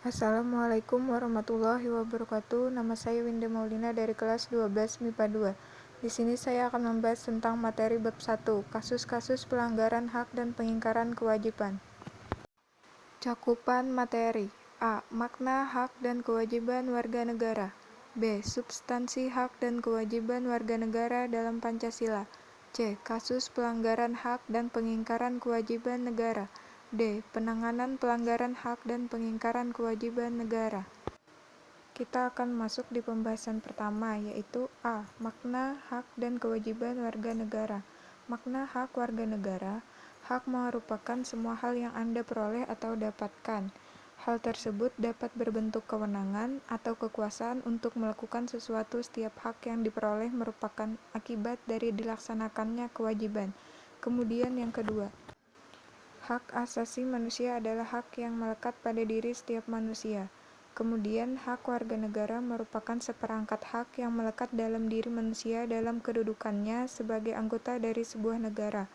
Assalamualaikum warahmatullahi wabarakatuh. Nama saya Winda Maulina dari kelas 12 MIPA 2. Di sini saya akan membahas tentang materi bab 1, kasus-kasus pelanggaran hak dan pengingkaran kewajiban. Cakupan materi: A. Makna hak dan kewajiban warga negara. B. Substansi hak dan kewajiban warga negara dalam Pancasila. C. Kasus pelanggaran hak dan pengingkaran kewajiban negara. D. Penanganan pelanggaran hak dan pengingkaran kewajiban negara. Kita akan masuk di pembahasan pertama, yaitu A. Makna hak dan kewajiban warga negara. Makna hak warga negara: hak merupakan semua hal yang Anda peroleh atau dapatkan. Hal tersebut dapat berbentuk kewenangan atau kekuasaan untuk melakukan sesuatu. Setiap hak yang diperoleh merupakan akibat dari dilaksanakannya kewajiban. Kemudian yang kedua, hak asasi manusia adalah hak yang melekat pada diri setiap manusia. Kemudian, hak warga negara merupakan seperangkat hak yang melekat dalam diri manusia dalam kedudukannya sebagai anggota dari sebuah negara.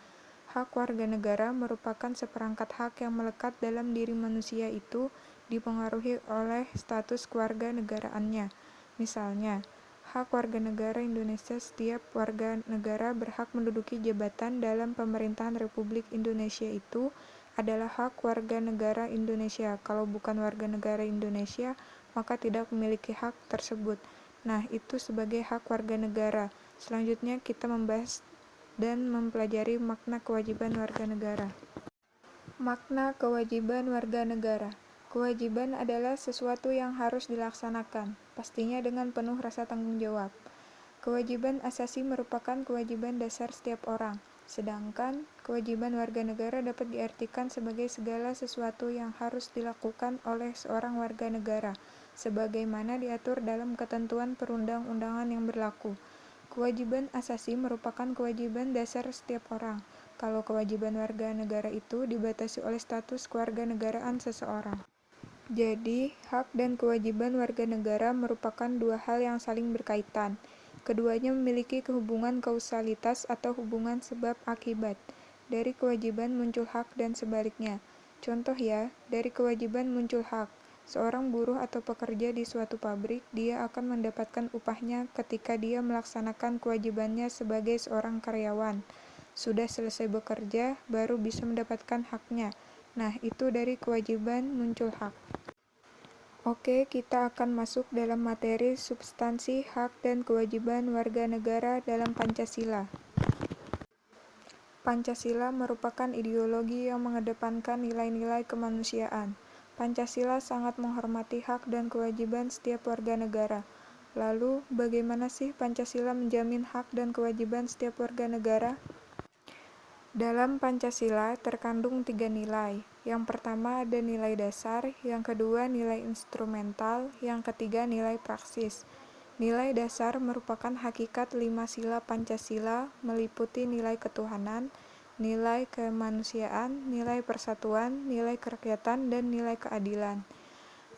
Hak warga negara merupakan seperangkat hak yang melekat dalam diri manusia itu dipengaruhi oleh status kewarganegaraannya. Misalnya, hak warga negara Indonesia: setiap warga negara berhak menduduki jabatan dalam pemerintahan Republik Indonesia itu adalah hak warga negara Indonesia. Kalau bukan warga negara Indonesia, maka tidak memiliki hak tersebut. Nah, itu sebagai hak warga negara. Selanjutnya kita membahas dan mempelajari makna kewajiban warga negara. Makna kewajiban warga negara: kewajiban adalah sesuatu yang harus dilaksanakan, pastinya dengan penuh rasa tanggung jawab. Kewajiban asasi merupakan kewajiban dasar setiap orang, sedangkan kewajiban warga negara dapat diartikan sebagai segala sesuatu yang harus dilakukan oleh seorang warga negara, sebagaimana diatur dalam ketentuan perundang-undangan yang berlaku. Kewajiban asasi merupakan kewajiban dasar setiap orang, kalau kewajiban warga negara itu dibatasi oleh status kewarganegaraan seseorang. Jadi, hak dan kewajiban warga negara merupakan dua hal yang saling berkaitan. Keduanya memiliki hubungan kausalitas atau hubungan sebab akibat. Dari kewajiban muncul hak dan sebaliknya. Contoh ya, dari kewajiban muncul hak. Seorang buruh atau pekerja di suatu pabrik, dia akan mendapatkan upahnya ketika dia melaksanakan kewajibannya sebagai seorang karyawan. Sudah selesai bekerja, baru bisa mendapatkan haknya. Nah, itu dari kewajiban muncul hak. Oke, kita akan masuk dalam materi substansi hak dan kewajiban warga negara dalam Pancasila. Pancasila merupakan ideologi yang mengedepankan nilai-nilai kemanusiaan. Pancasila sangat menghormati hak dan kewajiban setiap warga negara. Lalu, bagaimana sih Pancasila menjamin hak dan kewajiban setiap warga negara? Dalam Pancasila terkandung 3 nilai. Yang pertama ada nilai dasar, yang kedua nilai instrumental, yang ketiga nilai praksis. Nilai dasar merupakan hakikat 5 sila Pancasila, meliputi nilai ketuhanan, nilai kemanusiaan, nilai persatuan, nilai kerakyatan, dan nilai keadilan.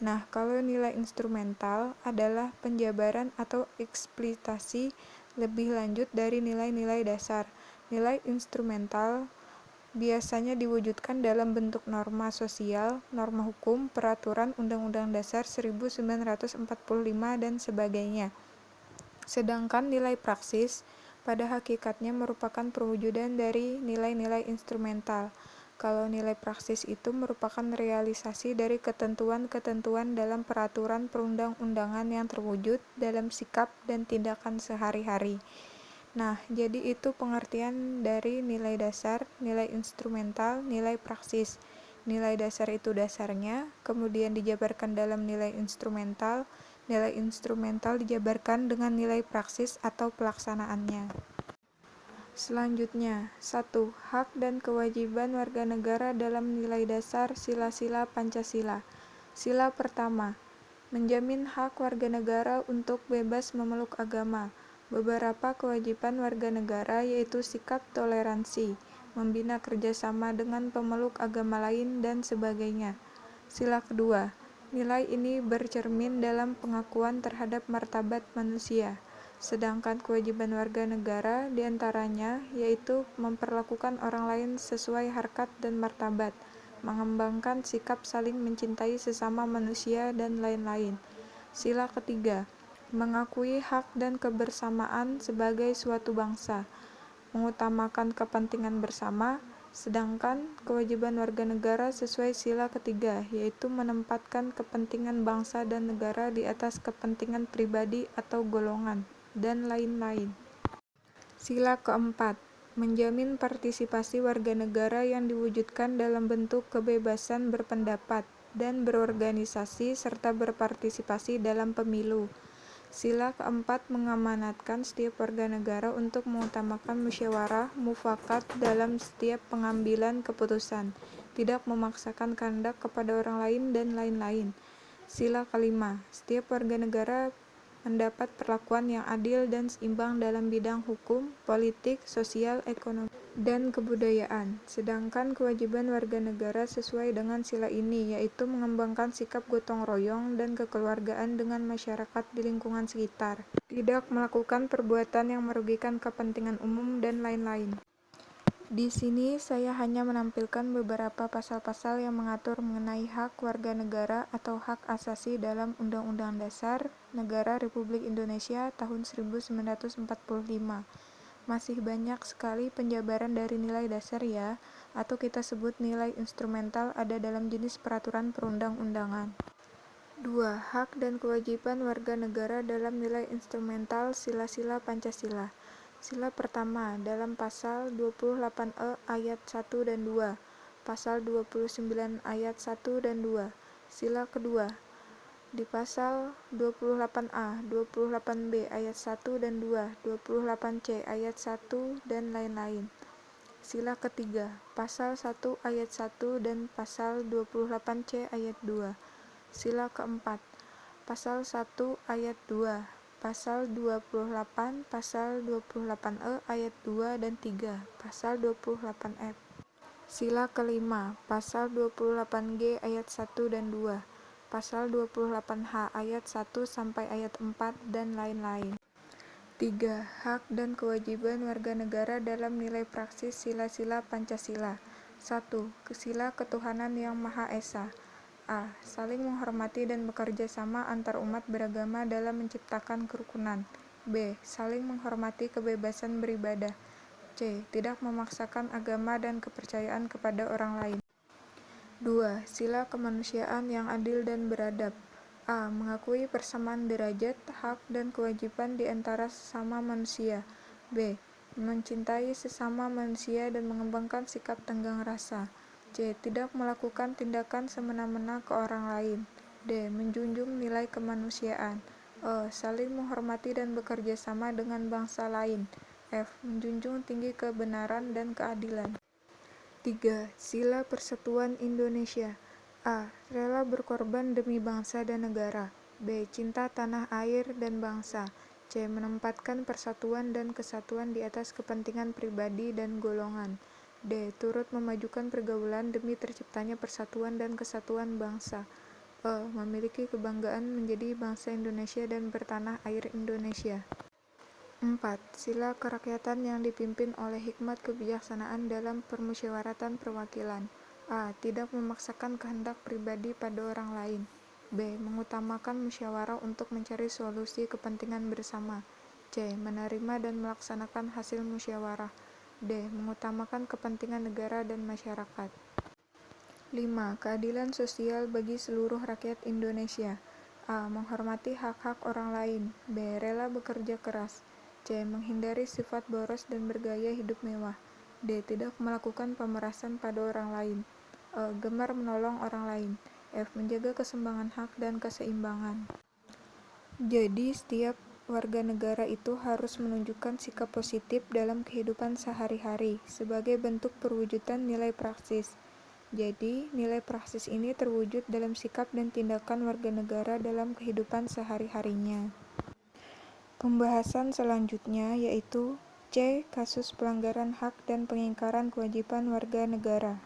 Nah, kalau nilai instrumental adalah penjabaran atau eksplisitasi lebih lanjut dari nilai-nilai dasar. Nilai instrumental biasanya diwujudkan dalam bentuk norma sosial, norma hukum, peraturan Undang-Undang Dasar 1945 dan sebagainya. Sedangkan nilai praksis pada hakikatnya merupakan perwujudan dari nilai-nilai instrumental. Kalau nilai praksis itu merupakan realisasi dari ketentuan-ketentuan dalam peraturan perundang-undangan yang terwujud dalam sikap dan tindakan sehari-hari. Nah, jadi itu pengertian dari nilai dasar, nilai instrumental, nilai praksis. Nilai dasar itu dasarnya, kemudian dijabarkan dalam nilai instrumental. Nilai instrumental dijabarkan dengan nilai praksis atau pelaksanaannya. Selanjutnya, 1. Hak dan kewajiban warga negara dalam nilai dasar sila-sila Pancasila. Sila pertama, menjamin hak warga negara untuk bebas memeluk agama. Beberapa kewajiban warga negara yaitu sikap toleransi, membina kerjasama dengan pemeluk agama lain, dan sebagainya. Sila kedua, nilai ini bercermin dalam pengakuan terhadap martabat manusia. Sedangkan kewajiban warga negara diantaranya yaitu memperlakukan orang lain sesuai harkat dan martabat, Mengembangkan sikap saling mencintai sesama manusia dan lain-lain. Sila ketiga, mengakui hak dan kebersamaan sebagai suatu bangsa, mengutamakan kepentingan bersama, sedangkan kewajiban warga negara sesuai sila ketiga, yaitu menempatkan kepentingan bangsa dan negara di atas kepentingan pribadi atau golongan, dan lain-lain. Sila keempat, menjamin partisipasi warga negara yang diwujudkan dalam bentuk kebebasan berpendapat dan berorganisasi serta berpartisipasi dalam pemilu. Sila keempat mengamanatkan setiap warga negara untuk mengutamakan musyawarah mufakat dalam setiap pengambilan keputusan, tidak memaksakan kehendak kepada orang lain dan lain-lain. Sila kelima, setiap warga negara mendapat perlakuan yang adil dan seimbang dalam bidang hukum, politik, sosial, ekonomi, dan kebudayaan. Sedangkan kewajiban warga negara sesuai dengan sila ini, yaitu mengembangkan sikap gotong royong dan kekeluargaan dengan masyarakat di lingkungan sekitar, tidak melakukan perbuatan yang merugikan kepentingan umum, dan lain-lain. Di sini saya hanya menampilkan beberapa pasal-pasal yang mengatur mengenai hak warga negara atau hak asasi dalam Undang-Undang Dasar Negara Republik Indonesia tahun 1945. Masih banyak sekali penjabaran dari nilai dasar ya, atau kita sebut nilai instrumental ada dalam jenis peraturan perundang-undangan. 2. Hak dan kewajiban warga negara dalam nilai instrumental sila-sila Pancasila. Sila pertama dalam pasal 28E ayat 1 dan 2, pasal 29 ayat 1 dan 2. Sila kedua di pasal 28A, 28B ayat 1 dan 2, 28C ayat 1 dan lain-lain. Sila ketiga, pasal 1 ayat 1 dan pasal 28C ayat 2. Sila keempat, pasal 1 ayat 2, pasal 28, pasal 28E ayat 2 dan 3, pasal 28F. Sila kelima, pasal 28G ayat 1 dan 2, pasal 28H ayat 1 sampai ayat 4 dan lain-lain. 3. Hak dan kewajiban warga negara dalam nilai praksis sila-sila Pancasila. 1. Sila ketuhanan yang Maha Esa. A. Saling menghormati dan bekerja sama antar umat beragama dalam menciptakan kerukunan. B. Saling menghormati kebebasan beribadah. C. Tidak memaksakan agama dan kepercayaan kepada orang lain. 2. Sila kemanusiaan yang adil dan beradab. A. Mengakui persamaan derajat, hak, dan kewajiban di antara sesama manusia. B. Mencintai sesama manusia dan mengembangkan sikap tenggang rasa. C. Tidak melakukan tindakan semena-mena ke orang lain. D. Menjunjung nilai kemanusiaan. E. Saling menghormati dan bekerja sama dengan bangsa lain. F. Menjunjung tinggi kebenaran dan keadilan. 3. Sila Persatuan Indonesia. A. Rela berkorban demi bangsa dan negara. B. Cinta tanah air dan bangsa. C. Menempatkan persatuan dan kesatuan di atas kepentingan pribadi dan golongan. D. Turut memajukan pergaulan demi terciptanya persatuan dan kesatuan bangsa. E. Memiliki kebanggaan menjadi bangsa Indonesia dan bertanah air Indonesia. 4. Sila kerakyatan yang dipimpin oleh hikmat kebijaksanaan dalam permusyawaratan perwakilan. A. Tidak memaksakan kehendak pribadi pada orang lain. B. Mengutamakan musyawarah untuk mencari solusi kepentingan bersama. C. Menerima dan melaksanakan hasil musyawarah. D. Mengutamakan kepentingan negara dan masyarakat. 5. Keadilan sosial bagi seluruh rakyat Indonesia. A. Menghormati hak-hak orang lain. B. Rela bekerja keras. C. Menghindari sifat boros dan bergaya hidup mewah. D. Tidak melakukan pemerasan pada orang lain. E. Gemar menolong orang lain. F. Menjaga keseimbangan hak dan keseimbangan. Jadi, setiap warga negara itu harus menunjukkan sikap positif dalam kehidupan sehari-hari sebagai bentuk perwujudan nilai praksis. Jadi, nilai praksis ini terwujud dalam sikap dan tindakan warga negara dalam kehidupan sehari-harinya. Pembahasan selanjutnya yaitu C. Kasus pelanggaran hak dan pengingkaran kewajiban warga negara.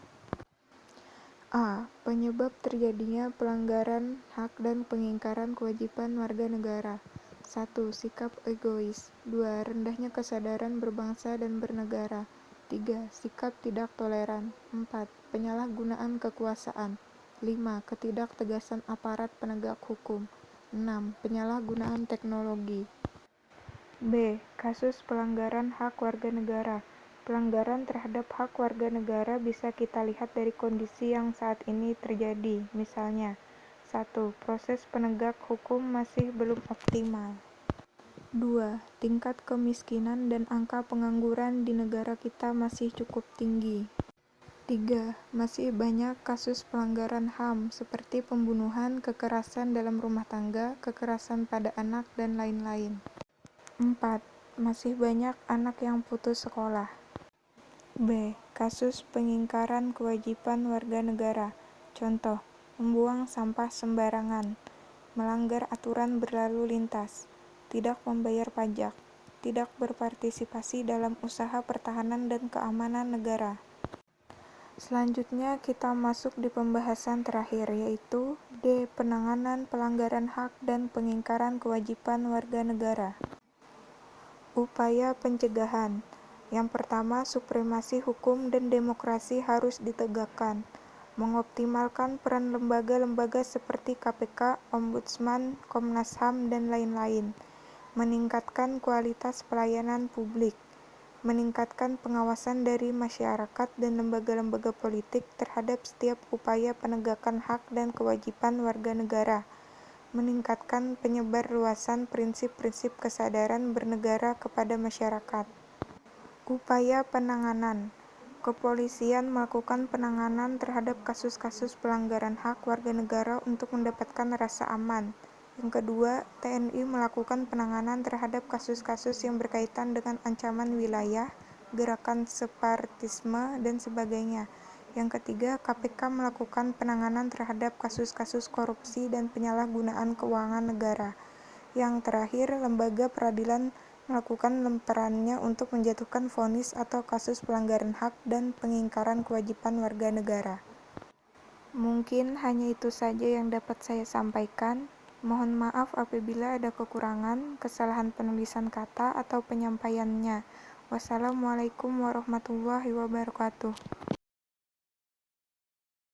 A. Penyebab terjadinya pelanggaran hak dan pengingkaran kewajiban warga negara. 1. Sikap egois. 2. Rendahnya kesadaran berbangsa dan bernegara. 3. Sikap tidak toleran. 4. Penyalahgunaan kekuasaan. 5. Ketidaktegasan aparat penegak hukum. 6. Penyalahgunaan teknologi. B. Kasus pelanggaran hak warga negara. Pelanggaran terhadap hak warga negara bisa kita lihat dari kondisi yang saat ini terjadi. Misalnya, 1. Proses penegak hukum masih belum optimal. 2. Tingkat kemiskinan dan angka pengangguran di negara kita masih cukup tinggi. 3. Masih banyak kasus pelanggaran HAM seperti pembunuhan, kekerasan dalam rumah tangga, kekerasan pada anak, dan lain-lain. 4. Masih banyak anak yang putus sekolah. B. Kasus pengingkaran kewajiban warga negara. Contoh, membuang sampah sembarangan, melanggar aturan berlalu lintas, tidak membayar pajak, tidak berpartisipasi dalam usaha pertahanan dan keamanan negara. Selanjutnya kita masuk di pembahasan terakhir, yaitu D. Penanganan pelanggaran hak dan pengingkaran kewajiban warga negara. Upaya pencegahan. Yang pertama, supremasi hukum dan demokrasi harus ditegakkan. Mengoptimalkan peran lembaga-lembaga seperti KPK, Ombudsman, Komnas HAM, dan lain-lain. Meningkatkan kualitas pelayanan publik. Meningkatkan pengawasan dari masyarakat dan lembaga-lembaga politik terhadap setiap upaya penegakan hak dan kewajiban warga negara. Meningkatkan penyebarluasan prinsip-prinsip kesadaran bernegara kepada masyarakat. Upaya penanganan. Kepolisian melakukan penanganan terhadap kasus-kasus pelanggaran hak warga negara untuk mendapatkan rasa aman. Yang kedua, TNI melakukan penanganan terhadap kasus-kasus yang berkaitan dengan ancaman wilayah, gerakan separatisme, dan sebagainya. Yang ketiga, KPK melakukan penanganan terhadap kasus-kasus korupsi dan penyalahgunaan keuangan negara. Yang terakhir, lembaga peradilan melakukan perannya untuk menjatuhkan vonis atau kasus pelanggaran hak dan pengingkaran kewajiban warga negara. Mungkin hanya itu saja yang dapat saya sampaikan. Mohon maaf apabila ada kekurangan, kesalahan penulisan kata, atau penyampaiannya. Wassalamualaikum warahmatullahi wabarakatuh.